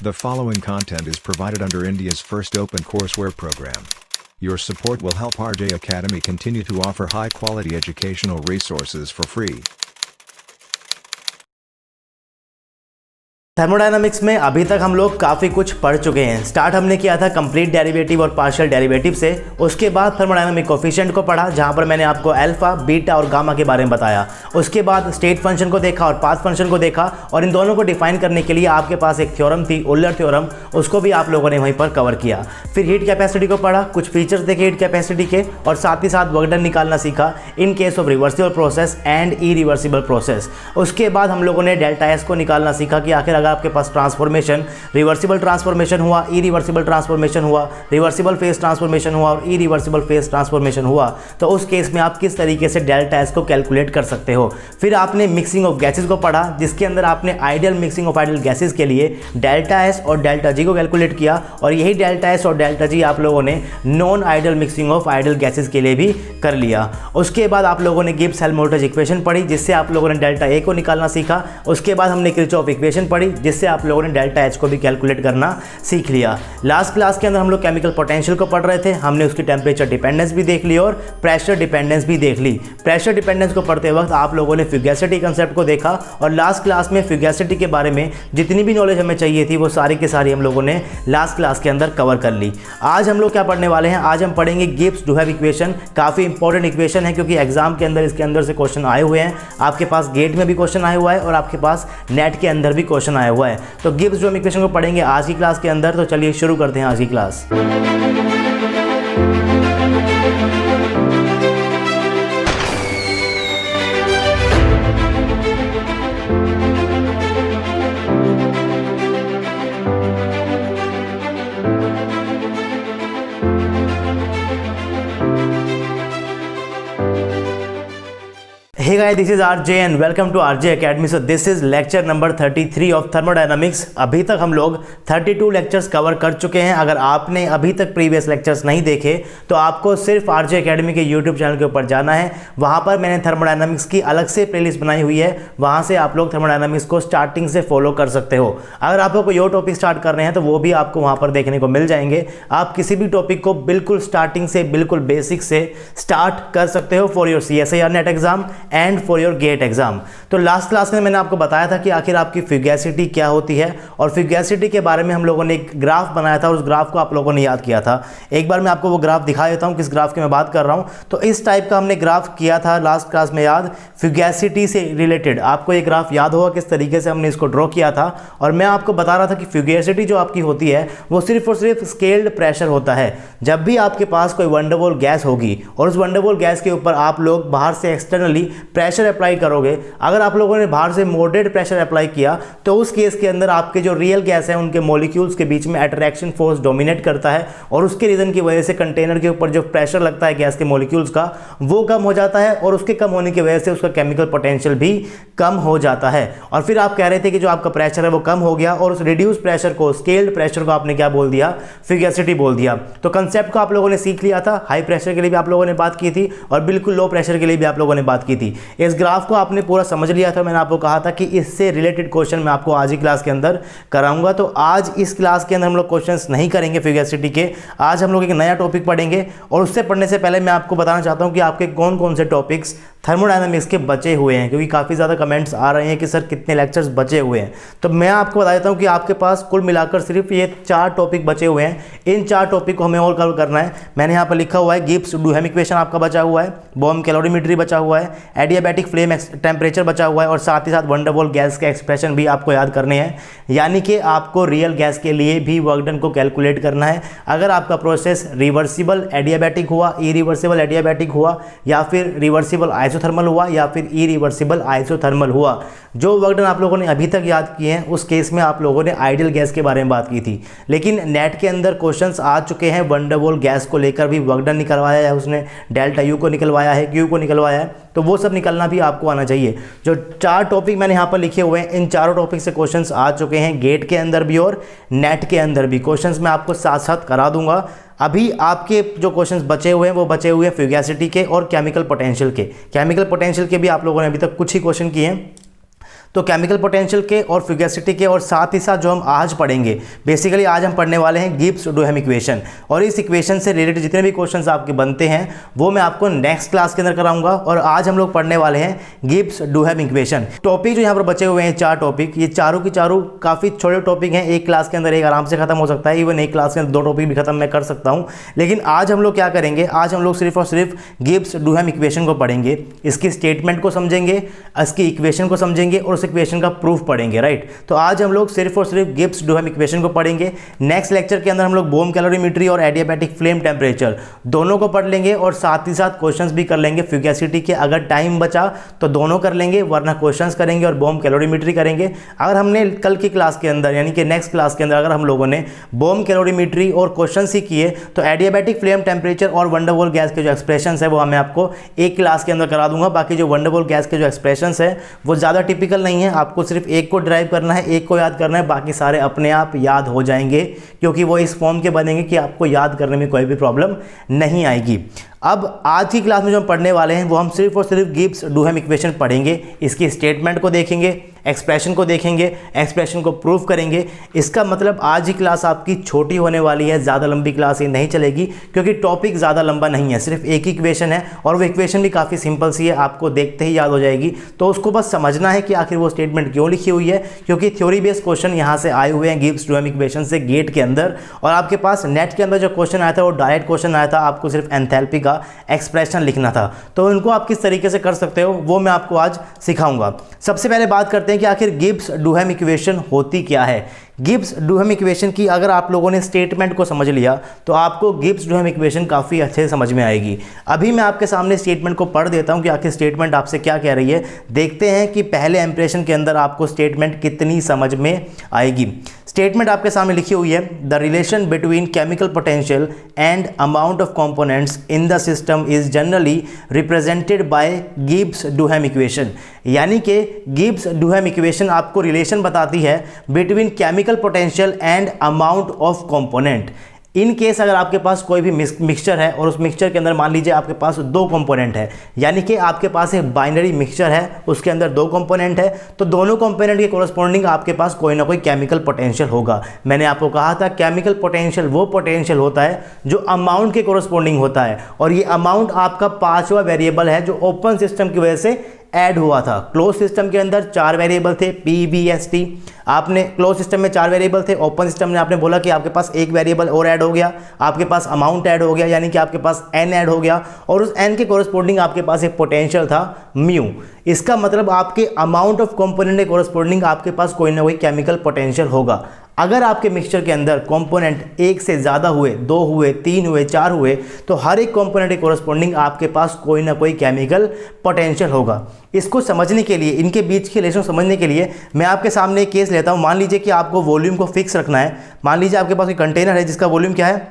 The following content is provided under India's first open courseware program. Your support will help RJ Academy continue to offer high-quality educational resources for free. Thermodynamics में अभी तक हम लोग काफ़ी कुछ पढ़ चुके हैं। स्टार्ट हमने किया था कंप्लीट डेरिवेटिव और पार्शियल डेरिवेटिव से। उसके बाद थर्मोडायनामिक कोफिशिएंट को पढ़ा, जहां पर मैंने आपको अल्फा, बीटा और गामा के बारे में बताया। उसके बाद स्टेट फंक्शन को देखा और पाथ फंक्शन को देखा, और इन दोनों को डिफाइन करने के लिए आपके पास एक थ्योरम थी, ओल्लर थ्योरम, उसको भी आप लोगों ने वहीं पर कवर किया। फिर हीट कैपेसिटी को पढ़ा, कुछ फीचर्स देखे हीट कैपेसिटी के, और साथ ही साथ वर्क डन निकालना सीखा in case of reversible process and irreversible process. उसके बाद हम लोगों ने डेल्टा एस को निकालना सीखा कि आखिर अगर आपके पास ट्रांसफॉर्मेशन, रिवर्सिबल ट्रांसफॉर्मेशन हुआ, इरिवर्सिबल ट्रांसफॉर्मेशन हुआ, रिवर्सिबल फेज ट्रांसफॉर्मेशन हुआ और इरिवर्सिबल फेज ट्रांसफॉर्मेशन हुआ, तो उस केस में आप किस तरीके से डेल्टा एस को कैलकुलेट कर सकते हो। फिर आपने मिक्सिंग ऑफ गैसेस को पढ़ा, जिसके अंदर आपने ideal mixing of ideal gases के लिए डेल्टा एस और डेल्टा जी को कैलकुलेट किया, और यही डेल्टा एस और डेल्टा जी आप लोगों ने non ideal mixing of ideal gases के लिए भी कर लिया। उसके बाद आप लोगों ने गिब्स हेल्महोल्ट्ज़ इक्वेशन पढ़ी, जिससे आप लोगों ने डेल्टा ए को निकालना सीखा। उसके बाद हमने किरचॉफ इक्वेशन पढ़ी, जिससे आप लोगों ने डेल्टा एच को भी कैलकुलेट करना सीख लिया। लास्ट क्लास के अंदर हम लोग केमिकल पोटेंशियल को पढ़ रहे थे। हमने उसकी टेम्परेचर डिपेंडेंस भी देख ली और प्रेशर डिपेंडेंस भी देख ली। प्रेशर डिपेंडेंस को पढ़ते वक्त आप लोगों ने फ्यूगैसिटी कंसेप्ट को देखा, और लास्ट क्लास में फ्यूगैसिटी के बारे में जितनी भी नॉलेज हमें चाहिए थी वो सारी की सारी हम लोगों ने लास्ट क्लास के अंदर कवर कर ली। आज हम लोग क्या पढ़ने वाले हैं? आज हम पढ़ेंगे गिब्स डुहेब इक्वेशन। काफ़ी इंपॉर्टेंट इक्वेशन है, क्योंकि एग्जाम के अंदर इसके अंदर से क्वेश्चन आए हुए हैं। आपके पास गेट में भी क्वेश्चन आया हुआ है और आपके पास नेट के अंदर भी क्वेश्चन आया हुआ है। तो गिब्स डुहेब इक्वेशन को पढ़ेंगे आज की क्लास के अंदर। तो चलिए शुरू करते हैं आज की class. Hey guys, this is RJ and welcome to RJ Academy. So this is lecture number 33 of thermodynamics. अभी तक हम लोग 32 लेक्चर्स कवर कर चुके हैं। अगर आपने अभी तक प्रीवियस लेक्चर्स नहीं देखे तो आपको सिर्फ RJ Academy के YouTube चैनल के ऊपर जाना है। वहाँ पर मैंने थर्मोडायनामिक्स की अलग से प्लेलिस्ट बनाई हुई है, वहाँ से आप लोग थर्मोडायनामिक्स को स्टार्टिंग से फॉलो कर सकते हो। अगर आप लोग कोई और टॉपिक स्टार्ट कर रहे हैं तो वो भी आपको वहाँ पर देखने को मिल जाएंगे। आप किसी भी टॉपिक को बिल्कुल स्टार्टिंग से, बिल्कुल बेसिक से स्टार्ट कर सकते हो for your CSIR NET exam and for your GATE exam. तो लास्ट क्लास में मैंने आपको बताया था कि आखिर आपकी फ्यूगैसिटी क्या होती है, और फ्यूगैसिटी के बारे में हम लोगों ने एक ग्राफ बनाया था और उस ग्राफ को आप लोगों ने याद किया था। एक बार मैं आपको वो ग्राफ दिखा देता हूँ किस ग्राफ की मैं बात कर रहा हूँ। तो इस टाइप का हमने ग्राफ किया था लास्ट क्लास में याद, फ्यूगैसिटी से रिलेटेड। आपको ये ग्राफ याद होगा किस तरीके से हमने इसको ड्रॉ किया था। और मैं आपको बता रहा था कि फ्यूगैसिटी जो आपकी होती है वो सिर्फ और सिर्फ स्केल्ड प्रेशर होता है। जब भी आपके पास कोई वंडरवॉल गैस होगी और उस वंडरवॉल गैस के ऊपर आप लोग बाहर से एक्सटर्नली प्रेशर अप्लाई करोगे, अगर आप लोगों ने बाहर से मॉडरेट प्रेशर अप्लाई किया तो उस केस के अंदर आपके जो रियल गैस है उनके मॉलिक्यूल्स के बीच में अट्रैक्शन फोर्स डोमिनेट करता है, और उसके रीजन की वजह से कंटेनर के ऊपर जो प्रेशर लगता है गैस के मॉलिक्यूल्स का वो कम हो जाता है, और उसके कम होने की वजह से उसका केमिकल पोटेंशियल भी कम हो जाता है। और फिर आप कह रहे थे कि जो आपका प्रेशर है वो कम हो गया, और उस रिड्यूस प्रेशर को, स्केल्ड प्रेशर को आपने क्या बोल दिया? फ्यूगैसिटी बोल दिया। तो कंसेप्ट को आप लोगों ने सीख लिया था। हाई प्रेशर के लिए भी आप लोगों ने बात की थी और बिल्कुल लो प्रेशर के लिए भी आप लोगों ने बात की थी। इस ग्राफ को आपने पूरा समझ लिया था। मैंने आपको कहा था कि इससे रिलेटेड क्वेश्चन मैं आपको आज ही क्लास के अंदर कराऊंगा। तो आज इस क्लास के अंदर हम लोग क्वेश्चंस नहीं करेंगे फ्यूगैसिटी के। आज हम लोग एक नया टॉपिक पढ़ेंगे, और उससे पढ़ने से पहले मैं आपको बताना चाहता हूं कि आपके कौन कौन से टॉपिक्स थर्मोडायनामिक्स के बचे हुए हैं, क्योंकि काफ़ी ज़्यादा कमेंट्स आ रहे हैं कि सर कितने लेक्चर्स बचे हुए हैं। तो मैं आपको बता देता हूं कि आपके पास कुल मिलाकर सिर्फ ये 4 टॉपिक बचे हुए हैं। इन 4 टॉपिक को हमें और कवर करना है। मैंने यहाँ पर लिखा हुआ है गिब्स डुहेब इक्वेशन आपका बचा हुआ है, बॉम कैलोरीमेट्री बचा हुआ है, एडियाबैटिक फ्लेम टेम्परेचर बचा हुआ है, और साथ ही साथ वंडरवॉल गैस के एक्सप्रेशन भी आपको याद करने हैं। यानी कि आपको रियल गैस के लिए भी वर्क डन को कैलकुलेट करना है। अगर आपका प्रोसेस रिवर्सिबल एडियाबैटिक हुआ, इरिवर्सिबल एडियाबैटिक हुआ, या फिर रिवर्सिबल आइसोथर्मल हुआ, या फिर इरिवर्सिबल आइसोथर्मल हुआ, जो वर्क डन आप लोगों ने अभी तक याद किए हैं उस केस में आप लोगों ने आइडियल गैस के बारे में बात की थी। लेकिन नेट के अंदर क्वेश्चंस आ चुके हैं, वंडरवॉल गैस को लेकर भी वर्क डन निकलवाया है उसने, डेल्टा यू को निकलवाया है, क्यू को निकलवाया है, तो वो सब निकलना भी आपको आना चाहिए। जो 4 टॉपिक मैंने यहाँ पर लिखे हुए हैं, इन चारों टॉपिक से क्वेश्चंस आ चुके हैं गेट के अंदर भी और नेट के अंदर भी। क्वेश्चंस मैं आपको साथ साथ करा दूंगा। अभी आपके जो क्वेश्चंस बचे हुए हैं वो बचे हुए हैं फ्यूगैसिटी के और केमिकल पोटेंशियल के। केमिकल पोटेंशियल के भी आप लोगों ने अभी तक कुछ ही क्वेश्चन किए हैं। तो केमिकल पोटेंशियल के और फ्यूगेसिटी के और साथ ही साथ जो हम आज पढ़ेंगे, बेसिकली आज हम पढ़ने वाले हैं गिब्स डुहैम इक्वेशन, और इस इक्वेशन से रिलेटेड जितने भी क्वेश्चंस आपके बनते हैं वो मैं आपको नेक्स्ट क्लास के अंदर कराऊंगा। और आज हम लोग पढ़ने वाले हैं गिब्स डुहैम इक्वेशन। टॉपिक जो यहाँ पर बचे हुए हैं 4 टॉपिक, ये चारों की चारों काफ़ी छोटे टॉपिक हैं, एक क्लास के अंदर एक आराम से खत्म हो सकता है, इवन एक क्लास के अंदर 2 टॉपिक भी खत्म मैं कर सकता हूँ। लेकिन आज हम लोग क्या करेंगे, आज हम लोग सिर्फ और सिर्फ गिब्स डुहैम इक्वेशन को पढ़ेंगे, इसकी स्टेटमेंट को समझेंगे, इसकी इक्वेशन को समझेंगे और उस इक्वेशन का प्रूफ पढ़ेंगे, राइट। तो आज हम लोग सिर्फ और सिर्फ गिब्स डुहैम इक्वेशन को पढ़ेंगे। नेक्स्ट लेक्चर के अंदर हम लोग बोम कैलोरीमेट्री और एडियाबैटिक फ्लेम टेम्परेचर दोनों को पढ़ लेंगे और साथ ही साथ क्वेश्चंस भी कर लेंगे फ्यूगेसिटी के। अगर टाइम बचा तो दोनों कर लेंगे, वरना क्वेश्चंस करेंगे और बोम कैलोरीमेट्री करेंगे। अगर हमने कल की क्लास के अंदर यानी कि नेक्स्ट क्लास के अंदर अगर हम लोगों ने बोम कैलोरीमेट्री और क्वेश्चंस ही किए तो एडियाबैटिक फ्लेम टेम्परेचर और वंडर वॉल गैस के जो एक्सप्रेशंस है वो मैं आपको एक क्लास के अंदर करा दूंगा। बाकी जो वंडर वॉल गैस के जो एक्सप्रेशंस है वो ज़्यादा टिपिकल नहीं है, आपको सिर्फ एक को ड्राइव करना है, एक को याद करना है, बाकी सारे अपने आप याद हो जाएंगे क्योंकि वो इस फॉर्म के बनेंगे कि आपको याद करने में कोई भी प्रॉब्लम नहीं आएगी। अब आज की क्लास में जो हम पढ़ने वाले हैं वो हम सिर्फ और सिर्फ गिब्स डुहैम इक्वेशन पढ़ेंगे, इसकी स्टेटमेंट को देखेंगे, एक्सप्रेशन को देखेंगे, एक्सप्रेशन को प्रूव करेंगे। इसका मतलब आज ही क्लास आपकी छोटी होने वाली है, ज़्यादा लंबी क्लास ये नहीं चलेगी क्योंकि टॉपिक ज़्यादा लंबा नहीं है, सिर्फ एक ही इक्वेशन है और वो इक्वेशन भी काफ़ी सिंपल सी है, आपको देखते ही याद हो जाएगी। तो उसको बस समझना है कि आखिर वो स्टेटमेंट क्यों लिखी हुई है, क्योंकि थ्योरी बेस्ड क्वेश्चन यहाँ से आए हुए हैं गिब्स डुहैम इक्वेशन से गेट के अंदर, और आपके पास नेट के अंदर जो क्वेश्चन आया था वो डायरेक्ट क्वेश्चन आया था, आपको सिर्फ एंथैल्पी का एक्सप्रेशन लिखना था। तो उनको आप किस तरीके से कर सकते हो वो मैं आपको आज सिखाऊंगा। सबसे पहले बात करते हैं कि आखिर गिब्स डुहैम इक्वेशन होती क्या है। गिब्स डुहैम इक्वेशन की अगर आप लोगों ने स्टेटमेंट को समझ लिया तो आपको गिब्स डुहैम इक्वेशन काफ़ी अच्छे से समझ में आएगी। अभी मैं आपके सामने स्टेटमेंट को पढ़ देता हूं कि आखिर स्टेटमेंट आपसे क्या कह रही है। देखते हैं कि पहले इंप्रेशन के अंदर आपको स्टेटमेंट कितनी समझ में आएगी। स्टेटमेंट आपके सामने लिखी हुई है, the relation between chemical potential and amount of components in the system is generally represented by Gibbs Duhem equation. यानी कि गिब्स डुहैम इक्वेशन आपको रिलेशन बताती है between chemical potential and amount of component. In case अगर आपके पास कोई भी mixture है और उस मिक्सचर के अंदर मान लीजिए आपके पास 2 कंपोनेंट है, यानी कि आपके पास एक बाइनरी मिक्सचर है, उसके अंदर 2 कंपोनेंट है, तो दोनों कंपोनेंट के कोरस्पॉन्डिंग आपके पास कोई ना कोई केमिकल पोटेंशियल होगा। मैंने आपको कहा था केमिकल पोटेंशियल वो पोटेंशियल होता है जो अमाउंट के कोरस्पॉन्डिंग होता है, और ये अमाउंट आपका 5वां वेरिएबल है जो ओपन सिस्टम की वजह से ऐड हुआ था। क्लोज सिस्टम के अंदर 4 वेरिएबल थे, पी वी एस टी, आपने क्लोज सिस्टम में 4 वेरिएबल थे, ओपन सिस्टम में आपने बोला कि आपके पास एक वेरिएबल और ऐड हो गया, आपके पास अमाउंट ऐड हो गया, यानी कि आपके पास एन ऐड हो गया, और उस एन के कोरस्पॉन्डिंग आपके पास एक पोटेंशियल था म्यू। इसका मतलब आपके अमाउंट ऑफ कंपोनेंट के कोरस्पॉन्डिंग आपके पास कोई ना कोई केमिकल पोटेंशियल होगा। अगर आपके मिक्सचर के अंदर कंपोनेंट एक से ज़्यादा हुए, 2 हुए, 3 हुए, 4 हुए, तो हर एक कंपोनेंट के कोरस्पॉन्डिंग आपके पास कोई ना कोई केमिकल पोटेंशियल होगा। इसको समझने के लिए, इनके बीच के रिलेशन समझने के लिए मैं आपके सामने एक केस लेता हूँ। मान लीजिए कि आपको वॉल्यूम को फिक्स रखना है। मान लीजिए आपके पास एक कंटेनर है जिसका वॉल्यूम क्या है,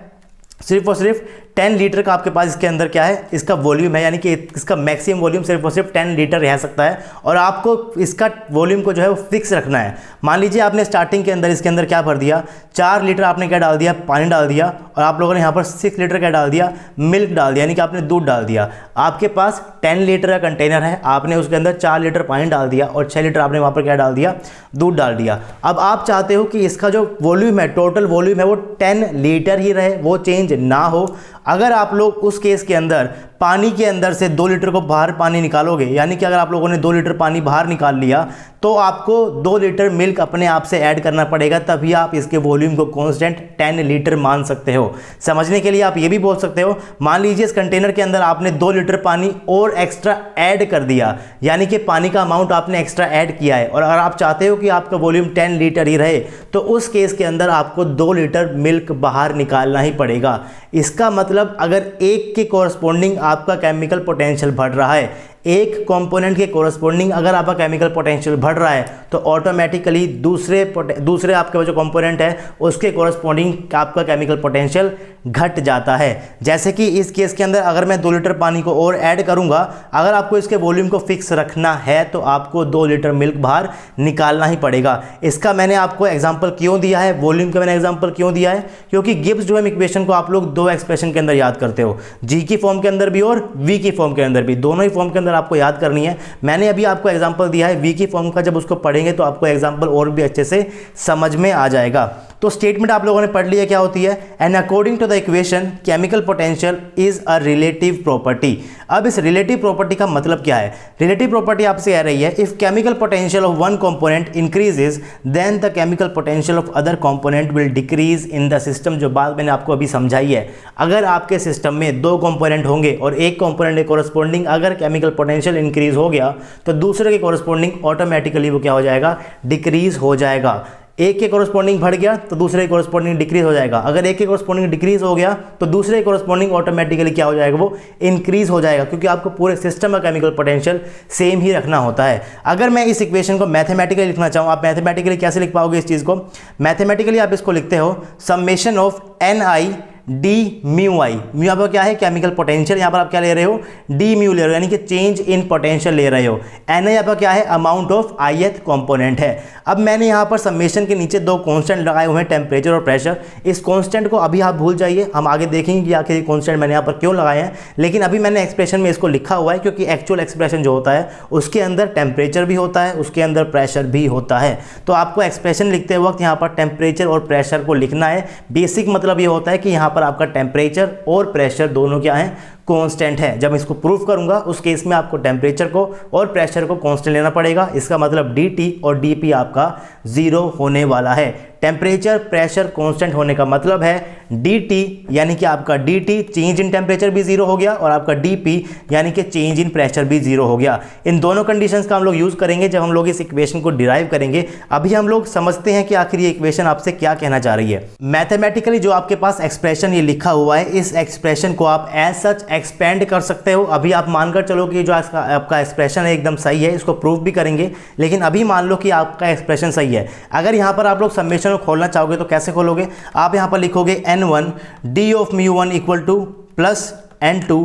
सिर्फ और सिर्फ 10 लीटर का आपके पास इसके अंदर क्या है, इसका वॉल्यूम है, यानी कि इसका मैक्सिमम वॉल्यूम सिर्फ और सिर्फ 10 लीटर रह सकता है, और आपको इसका वॉल्यूम को जो है वो फिक्स रखना है। मान लीजिए आपने स्टार्टिंग के अंदर इसके अंदर क्या भर दिया, 4 लीटर आपने क्या डाल दिया, पानी डाल दिया, और आप लोगों ने यहाँ पर 6 लीटर क्या डाल दिया, मिल्क डाल दिया, यानी कि आपने दूध डाल दिया। आपके पास 10 लीटर का कंटेनर है, आपने उसके अंदर 4 लीटर पानी डाल दिया और 6 लीटर आपने वहाँ पर क्या डाल दिया, दूध डाल दिया। अब आप चाहते हो कि इसका जो वॉल्यूम है, टोटल वॉल्यूम है, वो 10 लीटर ही रहे, वो चेंज ना हो। अगर आप लोग उस केस के अंदर पानी के अंदर से 2 लीटर को बाहर पानी निकालोगे, यानी कि अगर आप लोगों ने 2 लीटर पानी बाहर निकाल लिया तो आपको 2 लीटर मिल्क अपने आप से ऐड करना पड़ेगा, तभी आप इसके वॉल्यूम को कांस्टेंट 10 लीटर मान सकते हो। समझने के लिए आप ये भी बोल सकते हो, मान लीजिए इस कंटेनर के अंदर आपने 2 लीटर पानी और एक्स्ट्रा ऐड कर दिया, यानी कि पानी का अमाउंट आपने एक्स्ट्रा ऐड किया है, और अगर आप चाहते हो कि आपका वॉल्यूम 10 लीटर ही रहे तो उस केस के अंदर आपको 2 लीटर मिल्क बाहर निकालना ही पड़ेगा। इसका मतलब अगर एक के कोरस्पॉन्डिंग आपका केमिकल पोटेंशियल बढ़ रहा है, एक कंपोनेंट के कोरस्पॉन्डिंग अगर आपका केमिकल पोटेंशियल बढ़ रहा है तो ऑटोमेटिकली दूसरे आपके जो कंपोनेंट है उसके कोरस्पॉन्डिंग आपका केमिकल पोटेंशियल घट जाता है। जैसे कि इस केस के अंदर अगर मैं 2 लीटर पानी को और ऐड करूंगा, अगर आपको इसके वॉल्यूम को फिक्स रखना है तो आपको 2 लीटर मिल्क बाहर निकालना ही पड़ेगा। इसका मैंने आपको एग्जांपल क्यों दिया है, वॉल्यूम का मैंने एग्जांपल क्यों दिया है, क्योंकि गिब्स डुहैम इक्वेशन को आप लोग 2 एक्सप्रेशन के अंदर याद करते हो, जी की फॉर्म के अंदर भी और वी की फॉर्म के अंदर भी। दोनों ही फॉर्म के अंदर आपको याद करनी है। मैंने अभी आपको एग्जांपल दिया है, वी की फॉर्म का, जब उसको पढ़ेंगे तो आपको एग्जांपल और भी अच्छे से समझ में आ जाएगा। तो स्टेटमेंट आप लोगों ने पढ़ लिया, क्या होती है, and according to the equation chemical potential is a relative property. अब इस रिलेटिव प्रॉपर्टी का मतलब क्या है? रिलेटिव प्रॉपर्टी आपसे कह रही है if chemical potential of one component increases then the chemical potential of other component will decrease in the system. जो बात मैंने आपको अभी समझाई है, अगर आपके सिस्टम में दो कंपोनेंट होंगे और एक कंपोनेंट के कोरस्पॉन्डिंग अगर केमिकल पोटेंशियल इंक्रीज हो गया तो दूसरे के कोरस्पॉन्डिंग ऑटोमेटिकली वो क्या हो जाएगा, डिक्रीज हो जाएगा। एक के कोरस्पॉन्डिंग बढ़ गया तो दूसरे के कोरस्पॉन्डिंग डिक्रीज हो जाएगा, अगर एक के कोरस्पॉन्डिंग डिक्रीज हो गया तो दूसरे के कोरस्पॉन्डिंग ऑटोमेटिकली क्या हो जाएगा, वो इंक्रीज हो जाएगा, क्योंकि आपको पूरे सिस्टम का केमिकल पोटेंशियल सेम ही रखना होता है। अगर मैं इस इक्वेशन को मैथमेटिकली लिखना चाहूँ, आप मैथमेटिकली कैसे लिख पाओगे इस चीज़ को? मैथमेटिकली आप इसको लिखते हो summation of N I D mu I. Mu आपका क्या है, केमिकल पोटेंशियल, यहाँ पर आप क्या ले रहे हो, डी म्यू ले रहे हो, यानी कि चेंज इन पोटेंशियल ले रहे हो। एन आई आपका क्या है, अमाउंट ऑफ ith कंपोनेंट है। अब मैंने यहाँ पर समेशन के नीचे दो कांस्टेंट लगाए हुए हैं, टेम्परेचर और प्रेशर। इस कांस्टेंट को अभी आप भूल जाइए, हम आगे देखेंगे कि आखिर कांस्टेंट मैंने यहाँ पर क्यों लगाए हैं, लेकिन अभी मैंने एक्सप्रेशन में इसको लिखा हुआ है क्योंकि एक्चुअल एक्सप्रेशन जो होता है उसके अंदर टेम्परेचर भी होता है, उसके अंदर प्रेशर भी होता है। तो आपको एक्सप्रेशन लिखते वक्त यहाँ पर टेम्परेचर और प्रेशर को लिखना है। बेसिक मतलब ये होता है कि यहाँ पर आपका टेम्परेचर और प्रेशर दोनों क्या हैं, कांस्टेंट है। जब इसको प्रूफ करूंगा उस केस में आपको टेम्परेचर को और प्रेशर को कांस्टेंट लेना पड़ेगा। इसका मतलब dt और dp आपका 0 होने वाला है। टेम्परेचर प्रेशर कांस्टेंट होने का मतलब है dt यानी कि आपका dt चेंज इन टेम्परेचर भी 0 हो गया और आपका dp यानी कि चेंज इन प्रेशर भी 0 हो गया। इन दोनों कंडीशंस का हम लोग यूज करेंगे जब हम लोग इस इक्वेशन को डिराइव करेंगे। अभी हम लोग समझते हैं कि आखिर ये इक्वेशन आपसे क्या कहना चाह रही है। मैथमेटिकली जो आपके पास एक्सप्रेशन ये लिखा हुआ है, इस एक्सप्रेशन को आप एज सच एक्सपेंड कर सकते हो। अभी आप मानकर चलो कि जो आपका एक्सप्रेशन है एकदम सही है, इसको प्रूफ भी करेंगे, लेकिन अभी मान लो कि आपका एक्सप्रेशन सही है। अगर यहाँ पर आप लोग समेशन को खोलना चाहोगे तो कैसे खोलोगे? आप यहाँ पर लिखोगे n1 d of μ1 equal to plus n2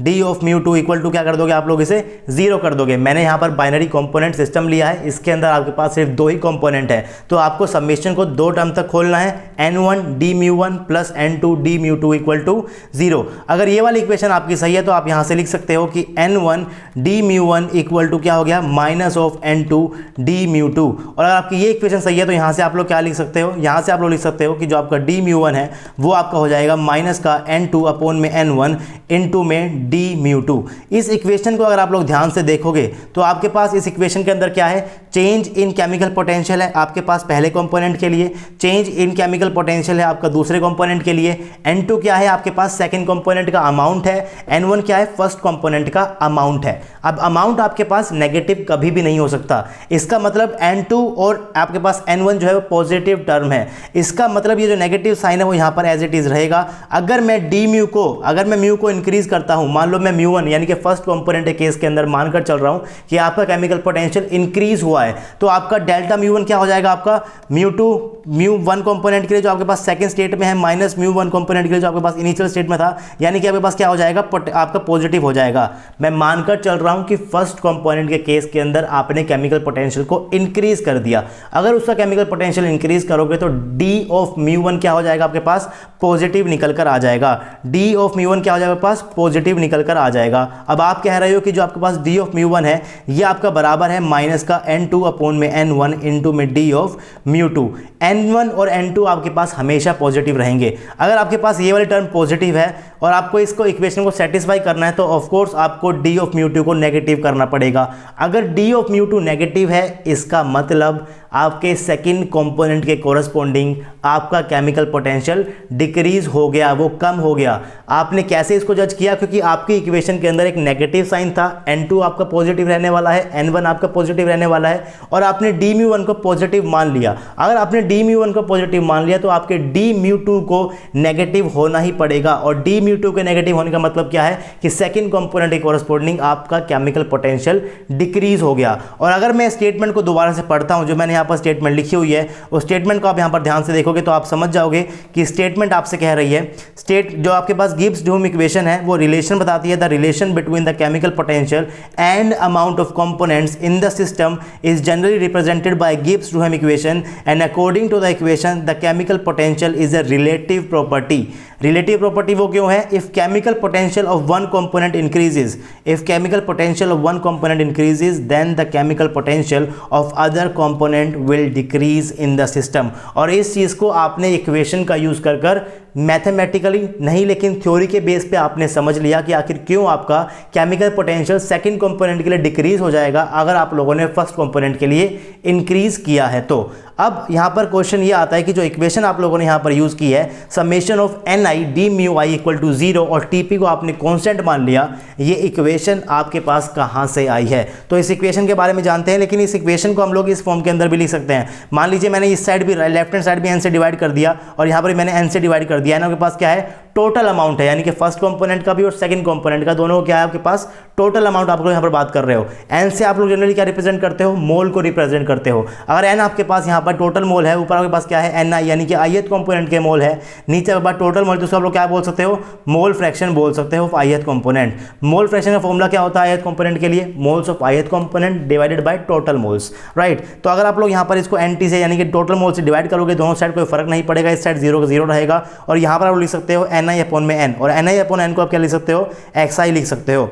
d of μ2 equal to क्या कर दोगे आप लोग, इसे 0 कर दोगे। मैंने यहाँ पर बाइनरी कंपोनेंट सिस्टम लिया है, इसके अंदर आपके पास सिर्फ दो ही कंपोनेंट है, तो आपको समेशन को दो टर्म तक खोलना है, n1 d μ1 plus n2 d μ2 equal to 0। अगर ये वाली इक्वेशन आपकी सही है तो आप यहाँ से लिख सकते हो कि n1 d μ1 इक्वल टू क्या हो गया, माइनस ऑफ n2 d μ2। और अगर आपकी ये इक्वेशन सही है तो यहाँ से आप लोग क्या लिख सकते हो, यहाँ से आप लोग लिख सकते हो कि जो आपका d μ1 है वो आपका हो जाएगा माइनस का n2 अपॉन में n1 इनटू में डी μ2। इस इक्वेशन को अगर आप लोग ध्यान से देखोगे तो आपके पास इस इक्वेशन के अंदर क्या है, चेंज इन केमिकल पोटेंशियल है आपके पास पहले कंपोनेंट के लिए, चेंज इन केमिकल पोटेंशियल है आपका दूसरे कंपोनेंट के लिए, n2 क्या है आपके पास सेकंड कंपोनेंट का अमाउंट है, n1 क्या है फर्स्ट कंपोनेंट का अमाउंट है। अब अमाउंट आपके पास नेगेटिव कभी भी नहीं हो सकता, इसका मतलब n2 और आपके पास n1 जो है वो पॉजिटिव टर्म है, इसका मतलब ये जो नेगेटिव साइन है वो यहाँ पर एज इट इज रहेगा। अगर मैं म्यू को इंक्रीज करता हूं, मान लो मैं μ1 यानी कि फर्स्ट कंपोनेंट के केस के अंदर मानकर चल रहा हूं कि आपका केमिकल पोटेंशियल इंक्रीज हुआ है, तो आपका डेल्टा μ1 क्या हो जाएगा, आपका μ1 कंपोनेंट के लिए जो आपके पास सेकंड स्टेट में है माइनस μ1 कंपोनेंट के लिए जो आपके पास इनिशियल स्टेट में था, यानी कि आपके पास क्या हो जाएगा, आपका पॉजिटिव हो जाएगा। मैं मानकर चल रहा हूं कि फर्स्ट कंपोनेंट के केस के अंदर आपने केमिकल पोटेंशियल को इंक्रीज कर दिया। अगर उसका केमिकल पोटेंशियल इंक्रीज करोगे तो d ऑफ μ1 क्या हो जाएगा, आपके पास पॉजिटिव निकल कर आ जाएगा। d ऑफ μ1 क्या हो जाएगा, पास पॉजिटिव निकल कर आ जाएगा। अब आप कह रहे हो कि जो आपके पास d ऑफ μ1 है ये आपका बराबर है माइनस का n2 अपॉन में n1 इनटू में d ऑफ μ2। n1 और n2 आपके पास हमेशा पॉजिटिव रहेंगे। अगर आपके पास ये वाली टर्म पॉजिटिव है और आपको इसको इक्वेशन को सेटिस्फाई करना है तो ऑफ कोर्स आपको d ऑफ μ2 को नेगेटिव करना पड़ेगा। अगर d ऑफ μ2 नेगेटिव है इसका मतलब आपके सेकंड कंपोनेंट के कोरस्पॉन्डिंग आपका केमिकल पोटेंशियल डिक्रीज हो गया, वो कम हो गया। आपने कैसे इसको जज किया, क्योंकि आपकी इक्वेशन के अंदर एक नेगेटिव साइन था, n2 आपका पॉजिटिव रहने वाला है, n1 आपका पॉजिटिव रहने वाला है और आपने d μ1 को पॉजिटिव मान लिया। अगर आपने d μ1 को पॉजिटिव मान लिया तो आपके d μ2 को नेगेटिव होना ही पड़ेगा। और d μ2 के नेगेटिव होने का मतलब क्या है कि सेकंड कंपोनेंट के कोरस्पॉन्डिंग आपका केमिकल पोटेंशियल डिक्रीज हो गया। और अगर मैं स्टेटमेंट को दोबारा से पढ़ता हूं जो मैंने यहाँ पर स्टेटमेंट लिखी हुई है, उस स्टेटमेंट को आप यहाँ पर ध्यान से देखोगे तो आप समझ जाओगे कि स्टेटमेंट आपसे कह रही है, जो आपके पास गिब्स डूहम इक्वेशन है वो रिलेशन बताती है, the relation between the chemical potential and amount of components in the system is generally represented by Gibbs Duhem equation and according to the equation the chemical potential is a relative property. Relative property वो क्यों है? If chemical potential of one component increases, if chemical potential of one component increases then the chemical potential of other component will decrease in the system. और इस चीज को आपने equation का use कर मैथमेटिकली नहीं लेकिन थ्योरी के बेस पे आपने समझ लिया कि आखिर क्यों आपका केमिकल पोटेंशियल सेकंड कंपोनेंट के लिए डिक्रीज हो जाएगा अगर आप लोगों ने फर्स्ट कंपोनेंट के लिए इंक्रीज किया है। तो अब यहाँ पर क्वेश्चन ये आता है कि जो इक्वेशन आप लोगों ने यहाँ पर यूज की है, summation of ni D mu I equal to 0 और टीपी को आपने कांस्टेंट मान लिया, ये इक्वेशन आपके पास कहाँ से आई है? तो इस इक्वेशन के बारे में जानते हैं, लेकिन इस इक्वेशन को हम लोग इस फॉर्म के अंदर भी लिख सकते हैं। मान लीजिए मैंने इस साइड भी लेफ्ट हैंड साइड भी n से डिवाइड कर दिया और यहाँ पर मैंने n से डिवाइड कर दिया है ना, आपके पास क्या है? टोटल अमाउंट है, यानी कि फर्स्ट कंपोनेंट का भी और सेकंड कंपोनेंट का, दोनों क्या है आपके पास? टोटल अमाउंट आप लोग यहाँ पर बात कर रहे हो। n से आप लोग जनरली क्या रिप्रेजेंट करते हो? मोल को रिप्रेजेंट करते हो। अगर n आपके पास यहाँ पर टोटल मोल है, ऊपर आपके पास क्या है? ni, यानी कि ith कंपोनेंट के मोल है, नीचे आपके पास टोटल मोल, तो उसको आप लोग क्या बोल सकते हो? मोल फ्रैक्शन बोल सकते हो ith कंपोनेंट। मोल फ्रैक्शन का फॉर्मूला क्या होता है ith कंपोनेंट के लिए? Moles of ith component divided by total moles, right. तो अगर आप लोग यहाँ पर इसको nt से यानी कि टोटल मोल से डिवाइड करोगे, दोनों साइड कोई फर्क नहीं पड़ेगा, इस साइड 0 का 0 रहेगा और यहाँ पर आप लिख सकते हो ni अपॉन में n, और ni अपॉन n को आप क्या लिख सकते हो? xi लिख सकते हो।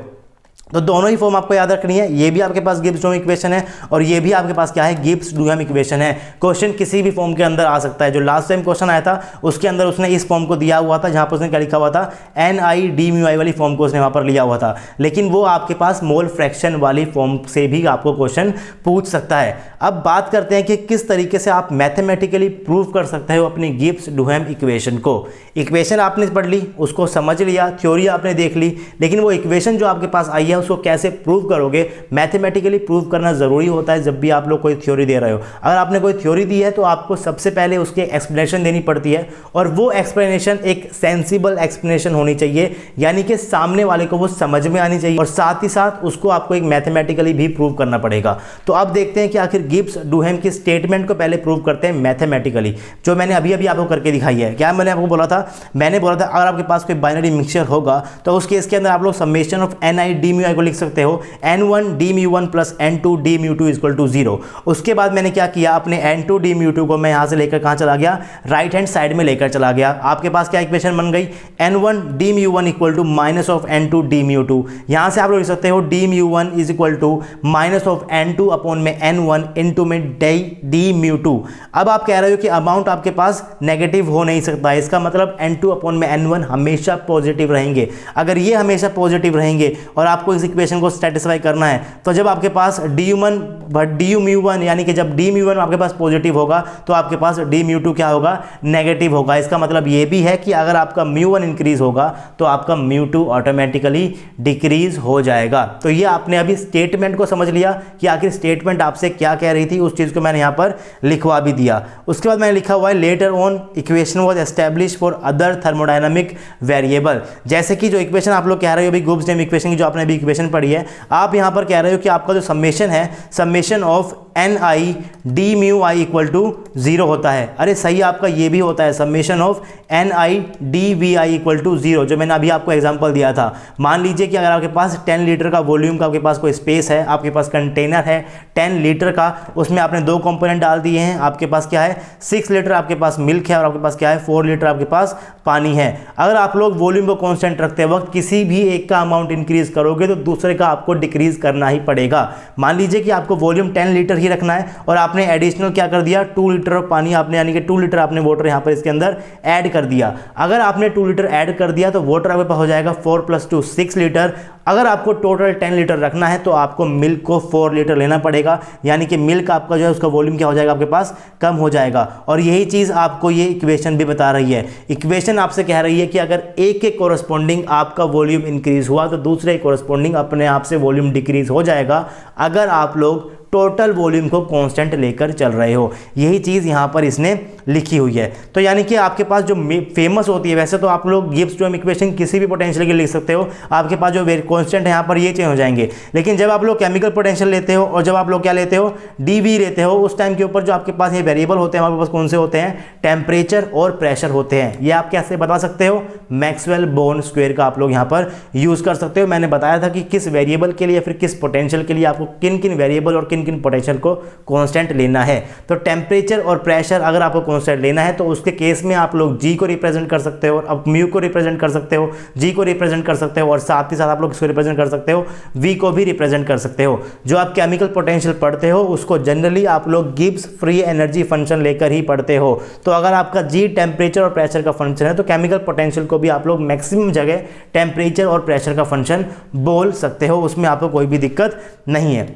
तो दोनों ही फॉर्म आपको याद रखनी है, ये भी आपके पास गिब्स डूहम इक्वेशन है और ये भी आपके पास क्या है? गिब्स डूहम इक्वेशन है। क्वेश्चन किसी भी फॉर्म के अंदर आ सकता है। जो लास्ट टाइम क्वेश्चन आया था उसके अंदर उसने इस फॉर्म को दिया हुआ था, जहां पर उसने क्या लिखा हुआ था? ni डी म्यू आई वाली फॉर्म को उसने वहां पर लिया हुआ था, लेकिन वो आपके पास मोल फ्रैक्शन वाली फॉर्म से भी आपको क्वेश्चन पूछ सकता है। अब बात करते हैं कि किस तरीके से आप मैथमेटिकली प्रूव कर सकते हो अपनी गिब्स डूहम इक्वेशन को। इक्वेशन आपने पढ़ ली, उसको समझ लिया, थ्योरी आपने देख ली, लेकिन वो इक्वेशन जो आपके पास आई है उसको कैसे प्रूव करोगे? मैथमेटिकली प्रूव करना जरूरी होता है जब भी आप लोग कोई थ्योरी दे रहे हो। अगर आपने कोई थ्योरी दी है तो आपको सबसे पहले उसकी एक्सप्लेनेशन देनी पड़ती है, और वो एक्सप्लेनेशन एक सेंसिबल एक्सप्लेनेशन होनी चाहिए, यानी कि सामने वाले को वो समझ में आनी चाहिए, और साथ ही साथ उसको आपको एक मैथमेटिकली भी प्रूव करना पड़ेगा। तो अब देखते हैं कि आखिर गिब्स डूहम की स्टेटमेंट को पहले प्रूव करते हैं मैथमेटिकली, जो मैंने अभी अभी आपको करके दिखाई है। क्या मैंने आपको बोला था? मैंने बोला था अगर आपके पास कोई बाइनरी मिक्सचर होगा तो उस केस के अंदर आप लोग summation of ni D mu i को लिख सकते हो n1 D mu 1 plus n2 D mu 2 equal to 0। उसके बाद मैंने क्या किया? अपने n2 डी म्यू 2 को मैं यहाँ से लेकर कहाँ चला गया? राइट हैंड साइड में लेकर चला गया। आपके पास क्या इक्वेशन बन गई? n1 D mu 1 equal to minus of n2 D mu 2। यहाँ से आप लोग लिख सकते हो D mu 1 is equal to minus of n2 upon में n1 इंटू में डी म्यू 2। अब आप कह रहे हो कि अमाउंट आपके पास नेगेटिव हो नहीं सकता, इसका मतलब n2 अपॉन में n1 हमेशा पॉजिटिव रहेंगे। अगर ये हमेशा पॉजिटिव रहेंगे और आपको इस इक्वेशन को सेटिस्फाई करना है, तो जब आपके पास डी म्यू 1 यानी कि जब डी म्यू 1 आपके पास पॉजिटिव होगा तो आपके पास डी म्यू 2 क्या होगा? नेगेटिव होगा। इसका मतलब ये भी है कि अगर आपका म्यू 1 इंक्रीज होगा तो आपका म्यू 2 ऑटोमेटिकली डिक्रीज हो जाएगा। तो ये आपने अभी स्टेटमेंट को समझ लिया कि आखिर स्टेटमेंट आपसे क्या कह रही थी, उस चीज को मैंने यहाँ पर लिखवा भी दिया। उसके बाद मैंने लिखा हुआ है later on equation was establish for other thermodynamic variable. जैसे कि जो इक्वेशन आप लोग कह रहे हो अभी गिब्स डूहम इक्वेशन की, जो आपने अभी इक्वेशन पढ़ी है, आप यहाँ पर कह रहे हो कि आपका जो समेशन है, summation of ni D mu I equal to 0 होता है। अरे सही, आपका ये भी होता है summation of ni D V I equal to 0, जो मैंने अभी आपको एग्जांपल दिया था। मान लीजिए कि अगर आपके पास 10 लीटर का वॉल्यूम का आपके पास कोई स्पेस है, आपके पास कंटेनर है 10 लीटर का, उसमें आपने 2 कंपोनेंट डाल दिए हैं। आपके पास क्या है? 6 लीटर आपके पास मिल्क है और आपके पास क्या है? 4 लीटर आपके पास पानी है। अगर आप लोग वॉल्यूम को कांस्टेंट रखते वक्त किसी भी एक का अमाउंट इंक्रीज करोगे तो दूसरे का आपको डिक्रीज करना ही पड़ेगा। मान लीजिए कि आपको वॉल्यूम 10 लीटर ही रखना है और आपने एडिशनल क्या कर दिया? 2 लीटर ऑफ पानी आपने, यानी कि 2 लीटर आपने वाटर यहाँ पर इसके अंदर ऐड कर दिया। अगर आपने 2 लीटर ऐड कर दिया तो वाटर आपके पास हो जाएगा 4 + 2 6 लीटर। अगर आपको टोटल 10 लीटर रखना है तो आपको मिल्क को 4 लीटर लेना पड़ेगा, यानी कि मिल्क आपका जो है उसका वॉल्यूम क्या हो जाएगा? आपके पास कम हो जाएगा। और यही चीज़ आपको ये इक्वेशन भी बता रही है। इक्वेशन आपसे कह रही है कि अगर एक के कोरस्पॉन्डिंग आपका वॉल्यूम इंक्रीज हुआ तो दूसरे कोरस्पॉन्डिंग अपने आप से वॉल्यूम डिक्रीज हो जाएगा, अगर आप लोग टोटल वॉल्यूम को कांस्टेंट लेकर चल रहे हो। यही चीज़ यहाँ पर इसने लिखी हुई है। तो यानी कि आपके पास जो फेमस होती है, वैसे तो आप लोग गिब्स डूहम इक्वेशन किसी भी पोटेंशियल के लिख सकते हो। आपके पास जो कॉन्स्टेंट है यहाँ पर ये चेंज हो जाएंगे। लेकिन जब आप लोग केमिकल पोटेंशियल लेते हो और जब आप लोग क्या लेते हो dV लेते हो, उस टाइम के ऊपर जो आपके पास ये वेरिएबल होते हैं आपके पास कौन से होते हैं, टेम्परेचर और प्रेशर होते हैं। ये आप कैसे बता सकते हो, मैक्सवेल बोर्न स्क्वायर का आप लोग यहाँ पर यूज कर सकते हो। मैंने बताया था कि किस वेरिएबल के लिए फिर किस पोटेंशियल के लिए आपको किन किन वेरिएबल और किन किन पोटेंशियल को कांस्टेंट लेना है। तो टेम्परेचर और प्रेशर अगर आपको कांस्टेंट लेना है तो उसके केस में आप लोग जी को रिप्रेजेंट कर सकते हो, अब म्यू को रिप्रेजेंट कर सकते हो, जी को रिप्रेजेंट कर सकते हो और साथ ही साथ आप लोग इसको रिप्रेजेंट कर सकते हो, वी को भी रिप्रेजेंट कर सकते हो। जो आप केमिकल पोटेंशियल पढ़ते हो उसको जनरली आप लोग गिब्स फ्री एनर्जी फंक्शन लेकर ही पढ़ते हो। तो अगर आपका जी टेम्परेचर और प्रेशर का फंक्शन है तो केमिकल पोटेंशियल को भी आप लोग मैक्सिमम जगह टेम्परेचर और प्रेशर का फंक्शन बोल सकते हो, उसमें आपको कोई भी दिक्कत नहीं है।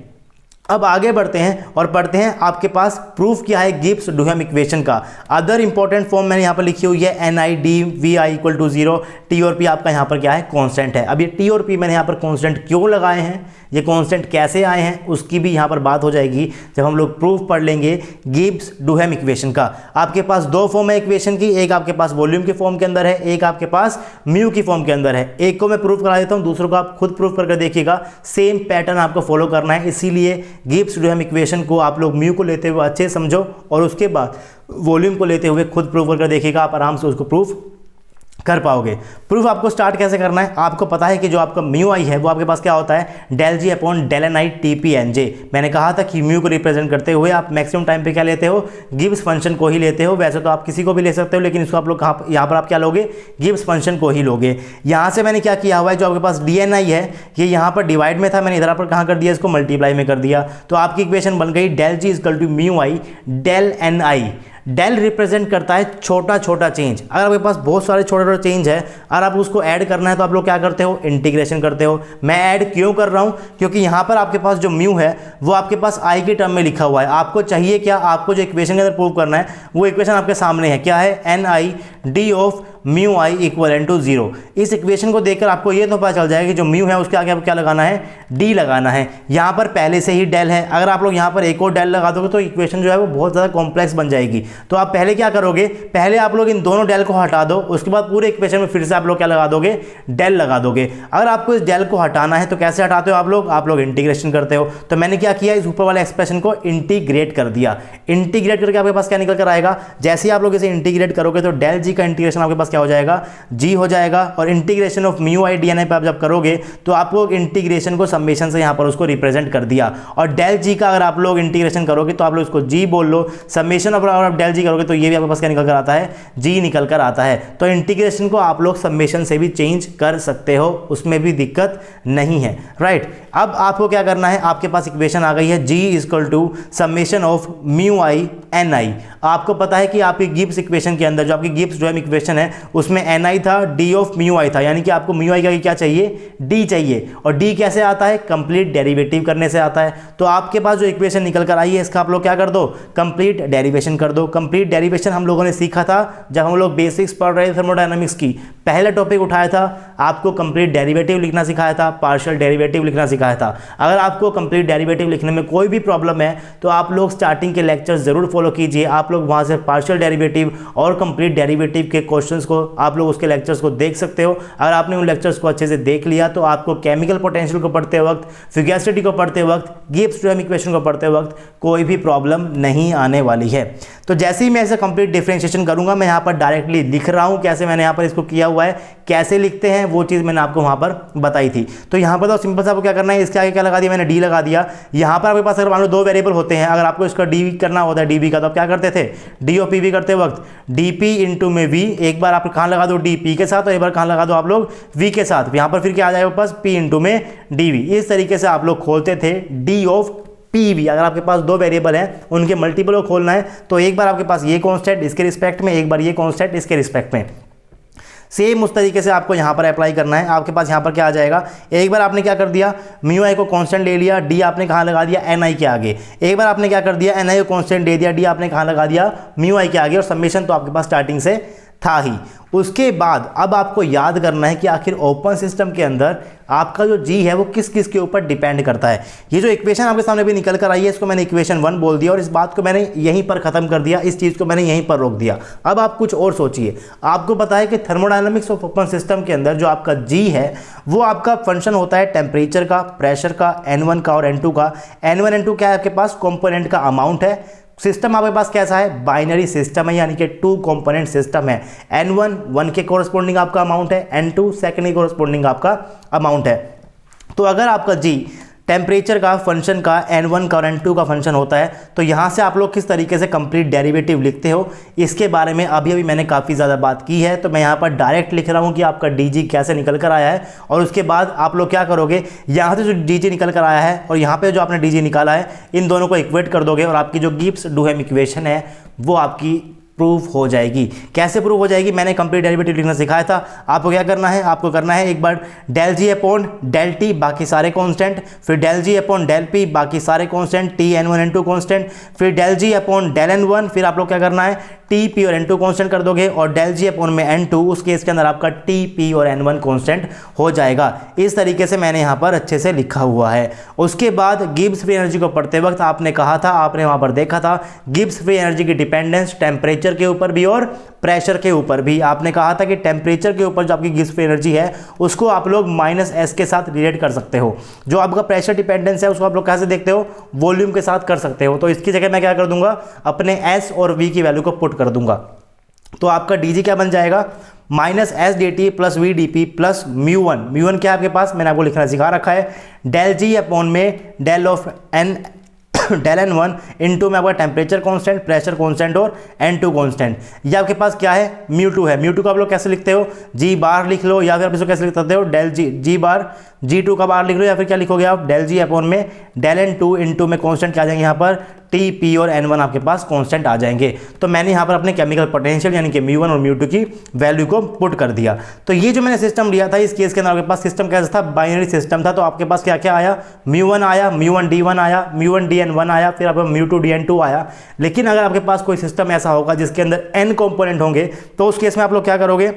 अब आगे बढ़ते हैं और पढ़ते हैं आपके पास प्रूफ क्या है गिब्स डुहेम इक्वेशन का। अदर इंपॉर्टेंट फॉर्म मैंने यहाँ पर लिखी हुई है NiDVi = 0, T और P आपका यहाँ पर क्या है, कांस्टेंट है। अब ये T और P मैंने यहाँ पर कांस्टेंट क्यों लगाए हैं, ये कांस्टेंट कैसे आए हैं, उसकी भी यहाँ पर बात हो जाएगी जब हम लोग प्रूफ पढ़ लेंगे गिब्स डुहेम इक्वेशन का। आपके पास दो फॉर्म है इक्वेशन की, एक आपके पास वॉल्यूम के फॉर्म के अंदर है, एक आपके पास म्यू की फॉर्म के अंदर है। एक को मैं प्रूफ करा देता हूँ, दूसरों को आप खुद प्रूफ करके देखिएगा। सेम पैटर्न आपको फॉलो करना है, इसीलिए गिब्स डुहेम इक्वेशन को आप लोग म्यू को लेते हुए अच्छे समझो और उसके बाद वॉल्यूम को लेते हुए खुद प्रूफ करके देखिएगा, आप आराम से उसको प्रूफ कर पाओगे। प्रूफ आपको स्टार्ट कैसे करना है, आपको पता है कि जो आपका म्यू आई है वो आपके पास क्या होता है, ∇G/∇Ni TPNj। मैंने कहा था कि म्यू को रिप्रेजेंट करते हुए आप मैक्सिमम टाइम पे क्या लेते हो, गिब्स फंक्शन को ही लेते हो। वैसे तो आप किसी को भी ले सकते हो, लेकिन इसको आप लोग यहाँ पर आप क्या लोगे, गिब्स फंक्शन को ही लोगे। यहाँ से मैंने क्या किया हुआ है, जो आपके पास DNi है ये यहाँ पर डिवाइड में था, मैंने इधर पर कहाँ कर दिया, इसको मल्टीप्लाई में कर दिया। तो आपकी इक्वेशन बन गई ∇G = μi ∇Ni। Del represent करता है छोटा छोटा चेंज। अगर आपके पास बहुत सारे छोटे छोटे चेंज है, अगर आप उसको ऐड करना है तो आप लोग क्या करते हो, इंटीग्रेशन करते हो। मैं ऐड क्यों कर रहा हूं, क्योंकि यहां पर आपके पास जो म्यू है वो आपके पास आई के टर्म में लिखा हुआ है। आपको चाहिए क्या, आपको जो इक्वेशन के अंदर प्रूव करना है वो इक्वेशन आपके सामने है, क्या है, NiD ऑफ μi = 0। इस इक्वेशन को देखकर आपको ये तो पता चल जाएगा कि जो म्यू है उसके आगे आपको क्या लगाना है, डी लगाना है। यहाँ पर पहले से ही डेल है, अगर आप लोग यहाँ पर एक और डेल लगा दोगे तो इक्वेशन जो है वो बहुत ज़्यादा कॉम्प्लेक्स बन जाएगी। तो आप पहले क्या करोगे, पहले आप लोग इन दोनों डेल को हटा दो, उसके बाद पूरे इक्वेशन में फिर से आप लोग क्या लगा दोगे, डेल लगा दोगे। अगर आपको इस डेल को हटाना है तो कैसे हटाते हो आप लोग इंटीग्रेशन करते हो। तो मैंने क्या किया, इस ऊपर वाले एक्सप्रेशन को इंटीग्रेट कर दिया। इंटीग्रेट करके आपके पास क्या निकल कर आएगा, जैसे ही आप लोग इसे इंटीग्रेट करोगे तो ∇G का इंटीग्रेशन आपके पास क्या हो जाएगा, G हो जाएगा। और इंटीग्रेशन ऑफ μi DNi पे आप जब करोगे तो आप लोग इंटीग्रेशन को समेशन से यहाँ पर उसको रिप्रेजेंट कर दिया। और ∇G का अगर आप लोग इंटीग्रेशन करोगे तो आप लोग इसको G बोल लो, समेशन ऑफ अगर आप ∇G करोगे तो ये भी आपके पास क्या निकल कर आता है, G निकल कर आता है। तो इंटीग्रेशन को आप लोग समेशन से भी चेंज कर सकते हो, उसमें भी दिक्कत नहीं है, राइट। अब आपको क्या करना है, आपके पास इक्वेशन आ गई है G = summation of μi Ni। आपको पता है कि आपकी गिब्स इक्वेशन के अंदर जो आपकी गिब्स डुहेम इक्वेशन है उसमें Ni था, D ऑफ μi था, यानी कि आपको μi का क्या चाहिए, D चाहिए। और D कैसे आता है, कंप्लीट डेरिवेटिव करने से आता है। तो आपके पास जो इक्वेशन निकल कर आई है इसका आप लोग क्या कर दो, कंप्लीट डेरिवेशन कर दो। कंप्लीट डेरिवेशन हम लोगों ने सीखा था जब हम लोग बेसिक्स पढ़ रहे थे थर्मोडायनामिक्स की, पहला टॉपिक उठाया था, आपको कंप्लीट डेरिवेटिव लिखना सिखाया था, पार्शियल डेरिवेटिव लिखना सिखाया था। अगर आपको कंप्लीट डेरिवेटिव लिखने में कोई भी प्रॉब्लम है तो आप लोग स्टार्टिंग के लेक्चर्स जरूर फॉलो कीजिए। आप लोग वहां से पार्शियल डेरिवेटिव और कंप्लीट डेरिवेटिव के क्वेश्चंस को आप लोग उसके लेक्चर्स को देख सकते हो। अगर आपने उन लेक्चर्स को अच्छे से देख लिया तो आपको केमिकल पोटेंशियल को पढ़ते वक्त, फ्यूगेसिटी को पढ़ते वक्त, गिब्स डुहेम इक्वेशन को पढ़ते वक्त कोई भी प्रॉब्लम नहीं आने वाली है। तो जैसे ही मैं इसे कंप्लीट डिफरेंशिएशन करूंगा, मैं यहाँ पर डायरेक्टली लिख रहा हूँ कैसे मैंने यहाँ पर इसको किया हुआ है, कैसे लिखते हैं वो चीज़ मैंने आपको वहाँ पर बताई थी। तो यहाँ पर तो सिंपल सा आपको क्या करना है, इसके आगे क्या लगा दिया मैंने, डी लगा दिया। यहाँ पर आपके पास अगर मान लो दो वेरिएबल होते हैं, अगर आपको इसका डी करना होता है डीबी का, तो आप क्या करते थे, डी और पी वी करते वक्त डीपी इंटू में वी, एक बार आप कहाँ लगा दो, डी पी के साथ, और एक बार कहाँ लगा दो आप लोग, वी के साथ। यहाँ पर फिर क्या आ जाएगा पास, पी इंटू में डी वी। इस तरीके से आप लोग खोलते थे डी ऑफ पी वी। अगर आपके पास दो वेरिएबल हैं उनके मल्टीपल को खोलना है तो एक बार आपके पास ये कांस्टेंट इसके रिस्पेक्ट में, एक बार ये कांस्टेंट इसके रिस्पेक्ट में। सेम उस तरीके से आपको यहाँ पर अप्लाई करना है। आपके पास यहाँ पर क्या आ जाएगा, एक बार आपने क्या कर दिया, म्यू आई को कांस्टेंट ले लिया, डी आपने कहाँ लगा दिया, एन आई के आगे। एक बार आपने क्या कर दिया, एन आई को कांस्टेंट दे दिया, डी आपने कहाँ लगा दिया, म्यू आई के आगे। और समेशन तो आपके पास स्टार्टिंग से था ही। उसके बाद अब आपको याद करना है कि आखिर ओपन सिस्टम के अंदर आपका जो जी है वो किस किस के ऊपर डिपेंड करता है। ये जो इक्वेशन आपके सामने भी निकल कर आई है, इसको मैंने इक्वेशन 1 बोल दिया और इस बात को मैंने यहीं पर ख़त्म कर दिया, इस चीज़ को मैंने यहीं पर रोक दिया। अब आप कुछ और सोचिए। आपको पता है कि थर्मोडायनामिक्स ऑफ ओपन सिस्टम के अंदर जो आपका जी है वो आपका फंक्शन होता है टेम्परेचर का, प्रेशर का, N1 का और N2 का। N1 N2 क्या है आपके पास? कंपोनेंट का अमाउंट है। सिस्टम आपके पास कैसा है? बाइनरी सिस्टम है, यानी कि 2 कंपोनेंट सिस्टम है। N1 1 के कोरस्पोंडिंग आपका अमाउंट है, N2 सेकंड के कोरस्पोंडिंग आपका अमाउंट है। तो अगर आपका जी टेम्परेचर का फंक्शन का, N1 का और N2 का फंक्शन होता है, तो यहाँ से आप लोग किस तरीके से कंप्लीट डेरिवेटिव लिखते हो, इसके बारे में अभी मैंने काफ़ी ज़्यादा बात की है। तो मैं यहाँ पर डायरेक्ट लिख रहा हूँ कि आपका डी कैसे निकल कर आया है, और उसके बाद आप लोग क्या करोगे, यहाँ से जो डी निकल कर आया है और यहाँ पर जो आपने डी निकाला है, इन दोनों को इक्वेट कर दोगे और आपकी जो गिब्स डुहेम इक्वेशन है वो आपकी प्रूफ हो जाएगी। कैसे प्रूफ हो जाएगी? मैंने कंप्लीट डेरिवेटिव लिखना सिखाया था। आपको क्या करना है? आपको करना है एक बार del G upon del T बाकी सारे कांस्टेंट, फिर del G upon del P बाकी सारे constant, T N1 N2 constant, फिर del G upon del N1, फिर आप लोग क्या करना है टी पी और N2 कांस्टेंट कर दोगे, और डेल जी अपॉन में N2, उस केस के अंदर आपका टी पी और N1 कांस्टेंट हो जाएगा। इस तरीके से मैंने यहाँ पर अच्छे से लिखा हुआ है। उसके बाद गिब्स फ्री एनर्जी को पढ़ते वक्त आपने कहा था, आपने वहाँ पर देखा था गिब्स फ्री एनर्जी की डिपेंडेंस टेम्परेचर के ऊपर भी और प्रेशर के ऊपर भी। आपने कहा था कि टेम्परेचर के ऊपर जो आपकी गिब्स फ्री एनर्जी है उसको आप लोग -s के साथ रिलेट कर सकते हो। जो आपका प्रेशर डिपेंडेंस है उसको आप लोग कैसे देखते हो? वॉल्यूम के साथ कर सकते हो। तो इसकी जगह मैं क्या कर दूंगा, अपने s और v की वैल्यू को पुट कर दूंगा। तो आपका dg क्या बन जाएगा? -s dt plus we D P plus μ1। μ1 क्या है आपके पास? मैंने आपको लिखना सिखा रखा है, डेल जी अपॉन में del of n del N1 into में आपका टेम्परेचर कांस्टेंट, प्रेशर कांस्टेंट और N2 कांस्टेंट। ये आपके पास क्या है? μ2 है। μ2 को आप लोग कैसे लिखते हो? जी बार लिख लो, या फिर आप इसको कैसे लिख सकते हो? डेल जी बार, G2 का बार लिख लो, या फिर क्या लिखोगे आप? डेल जी अपॉन में डेल N2 इंटू में कांस्टेंट क्या आ जाएंगे यहाँ पर? टी पी और N1 आपके पास कांस्टेंट आ जाएंगे। तो मैंने यहाँ पर अपने केमिकल पोटेंशियल यानी कि μ1 और μ2 की वैल्यू को पुट कर दिया। तो ये जो मैंने सिस्टम लिया था, इस केस के अंदर आपके पास सिस्टम कैसा था? बाइनरी सिस्टम था। तो आपके पास क्या क्या आया? μ1 आया, μ1 D1 आया, μ1 DN1 आया, फिर आपका μ2 DN2 आया। लेकिन अगर आपके पास कोई सिस्टम ऐसा होगा जिसके अंदर n कंपोनेंट होंगे, तो उस केस में आप लोग क्या करोगे?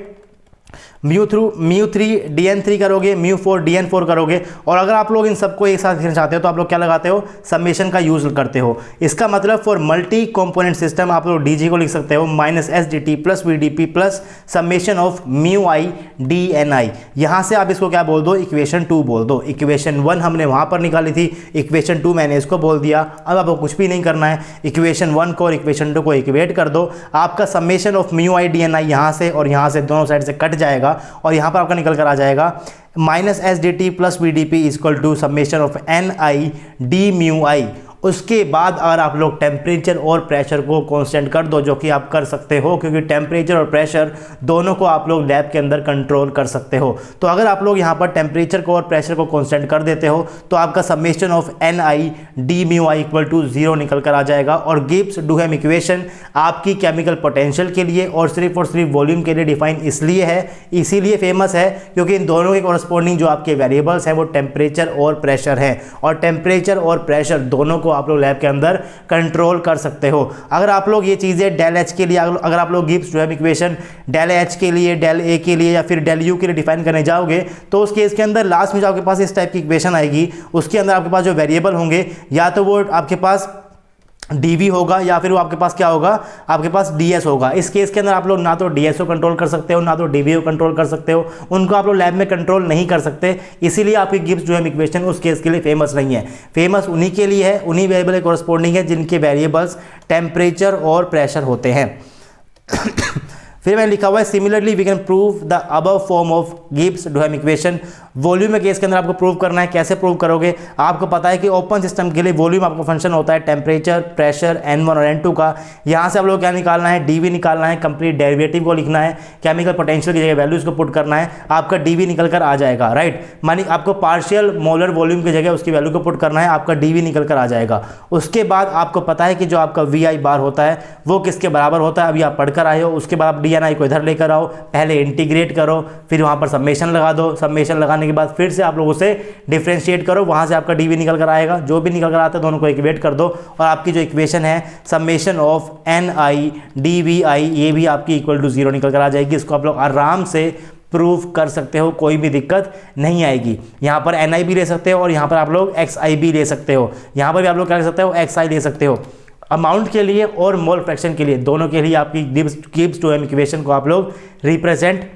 μ3 DN3 करोगे, μ4 DN4 करोगे। और अगर आप लोग इन सबको एक साथ लिखना चाहते हो तो आप लोग क्या लगाते हो? समेशन का यूज करते हो। इसका मतलब फॉर मल्टी कंपोनेंट सिस्टम आप लोग dg को लिख सकते हो -s dt plus we D P plus summation of μi dni। यहाँ से आप इसको क्या बोल दो? इक्वेशन 2 बोल दो। इक्वेशन 1 हमने वहाँ पर निकाली थी, इक्वेशन 2 मैंने इसको बोल दिया। अब आपको कुछ भी नहीं करना है, इक्वेशन 1 को और इक्वेशन 2 को इक्वेट कर दो। आपका समेशन ऑफ μi dni यहाँ से और यहाँ से दोनों साइड से कट जाएगा, और यहां पर आपका निकल कर आ जाएगा -s dt plus we D P equal to summation of ni d μi। उसके बाद अगर आप लोग टेम्परेचर और प्रेशर को कांस्टेंट कर दो, जो कि आप कर सकते हो क्योंकि टेम्परेचर और प्रेशर दोनों को आप लोग लैब के अंदर कंट्रोल कर सकते हो। तो अगर आप लोग यहाँ पर टेम्परेचर को और प्रेशर को कांस्टेंट कर देते हो तो आपका summation of ni d μi equal to 0 निकल कर आ जाएगा। और गिब्स डुहेम इक्वेशन आपकी केमिकल पोटेंशियल के लिए और सिर्फ वॉल्यूम के लिए डिफाइन इसलिए है, इसीलिए फेमस है क्योंकि इन दोनों के कॉरस्पॉन्डिंग जो आपके वेरिएबल्स हैं वो टेम्परेचर और प्रेशर है, और टेम्परेचर और प्रेशर दोनों को आप लोग लैब के अंदर कंट्रोल कर सकते हो। अगर आप लोग ये चीज़ें डेल एच के लिए, अगर आप लोग Gibbs Duhem equation del H के लिए, डेल ए के लिए या फिर डेल यू के लिए डिफाइन करने जाओगे, तो उस केस के अंदर लास्ट में जो आपके पास इस टाइप की इक्वेशन आएगी, उसके अंदर आपके पास जो वेरिएबल होंगे या तो वो आपके पास dv होगा या फिर वो आपके पास क्या होगा? आपके पास ds होगा। इस केस के अंदर आप लोग ना तो ds को कंट्रोल कर सकते हो, ना तो dv को कंट्रोल कर सकते हो। उनको आप लोग लैब में कंट्रोल नहीं कर सकते, इसीलिए आपकी गिब्स डुहेम इक्वेशन उस केस के लिए फेमस नहीं है। फेमस उन्हीं के लिए है, उन्हीं वेरिएबल के कॉरस्पॉन्डिंग है जिनके वेरिएबल्स टेम्परेचर और प्रेशर होते हैं। फिर मैंने लिखा हुआ है similarly we can prove the above form of Gibbs Duhem equation. Volume case के अंदर आपको प्रूव करना है। कैसे प्रूव करोगे? आपको पता है कि ओपन सिस्टम के लिए वॉल्यूम आपका फंक्शन होता है टेम्परेचर, प्रेशर, N1 और N2 का। यहाँ से आप लोग क्या निकालना है? dv निकालना है, कंप्लीट डेरिवेटिव को लिखना है, केमिकल पोटेंशियल की जगह वैल्यूज को पुट करना है, आपका dv निकल कर आ जाएगा। राइट, मानी आपको पार्शियल मोलर वॉल्यूम की जगह उसकी वैल्यू को पुट करना है, आपका dv निकल कर आ जाएगा। उसके बाद आपको पता है कि जो आपका vi बार होता है वो किसके बराबर होता है, अभी आप पढ़कर आए हो। उसके बाद आप या ना को इधर लेकर आओ, पहले इंटीग्रेट करो, फिर वहाँ पर समेशन लगा दो, समेशन लगाने के बाद फिर से आप लोग उसे डिफ्रेंशिएट करो, वहाँ से आपका डी निकल कर आएगा, जो भी निकल कर आता है दोनों को इक्वेट कर दो और आपकी जो इक्वेशन है समेशन ऑफ NI dVi ये भी आपकी इक्वल टू 0 निकल कर आ जाएगी। इसको आप लोग आराम से प्रूफ कर सकते हो, कोई भी दिक्कत नहीं आएगी। यहाँ पर NI भी ले सकते हो और यहाँ पर आप लोग XI भी ले सकते हो, यहाँ पर भी आप लोग क्या ले सकते हो XI ले सकते हो। अमाउंट के लिए और मोल फ्रैक्शन के लिए दोनों के लिए आपकी गिब्स टू एम इक्वेशन को आप लोग रिप्रेजेंट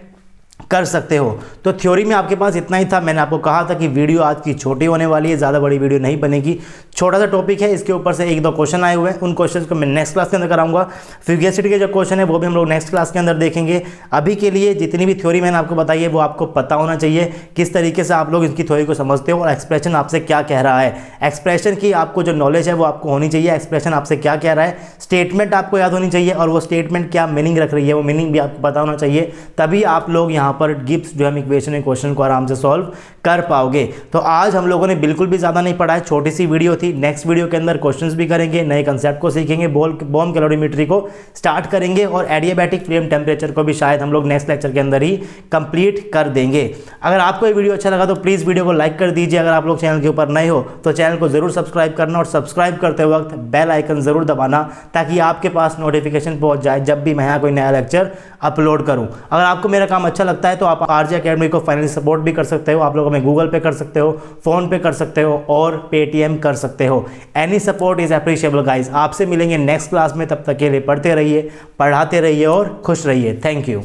कर सकते हो। तो थ्योरी में आपके पास इतना ही था। मैंने आपको कहा था कि वीडियो आज की छोटी होने वाली है, ज़्यादा बड़ी वीडियो नहीं बनेगी, छोटा सा टॉपिक है, इसके ऊपर से 1-2 क्वेश्चन आए हुए हैं, उन क्वेश्चन को मैं नेक्स्ट क्लास के अंदर कराऊंगा। फ्यूगियोसिटी के जो क्वेश्चन है वो भी हम लोग नेक्स्ट क्लास के अंदर देखेंगे। अभी के लिए जितनी भी थ्योरी मैंने आपको बताई है वो आपको पता होना चाहिए, किस तरीके से आप लोग इसकी थ्योरी को समझते हो और एक्सप्रेशन आपसे क्या कह रहा है। एक्सप्रेशन की आपको जो नॉलेज है वो आपको होनी चाहिए, एक्सप्रेशन आपसे क्या कह रहा है, स्टेटमेंट आपको याद होनी चाहिए और वो स्टेटमेंट क्या मीनिंग रख रही है वो मीनिंग भी आपको पता होना चाहिए, तभी आप लोग यहाँ पर गिब्स जो हम इक्वेशन क्वेश्चन को आराम से सॉल्व कर पाओगे। तो आज हम लोगों ने बिल्कुल भी ज़्यादा नहीं पढ़ा है, छोटी सी वीडियो थी। नेक्स्ट वीडियो के अंदर क्वेश्चंस भी करेंगे, नए कंसेप्ट को सीखेंगे, बॉम कैलोरीमेट्री को स्टार्ट करेंगे और एडियाबैटिक फ्लेम टेम्परेचर को भी शायद हम लोग नेक्स्ट लेक्चर के अंदर ही कंप्लीट कर देंगे। अगर आपको ये वीडियो अच्छा लगा तो प्लीज़ वीडियो को लाइक कर दीजिए। अगर आप लोग चैनल के ऊपर नए हो तो चैनल को जरूर सब्सक्राइब करना और सब्सक्राइब करते वक्त बेल आइकन जरूर दबाना ताकि आपके पास नोटिफिकेशन पहुंच जाए जब भी मैं यहाँ कोई नया लेक्चर अपलोड करूँ। अगर आपको मेरा काम अच्छा लगता है तो आप आरजे एकेडमी को फाइनेंशियल सपोर्ट भी कर सकते हो। आप लोग हमें गूगल पे कर सकते हो, फोन पे कर सकते हो और पेटीएम कर सकते हो। Any support is appreciable guys. आपसे मिलेंगे नेक्स्ट क्लास में, तब तक के लिए पढ़ते रहिए, पढ़ाते रहिए और खुश रहिए। Thank you.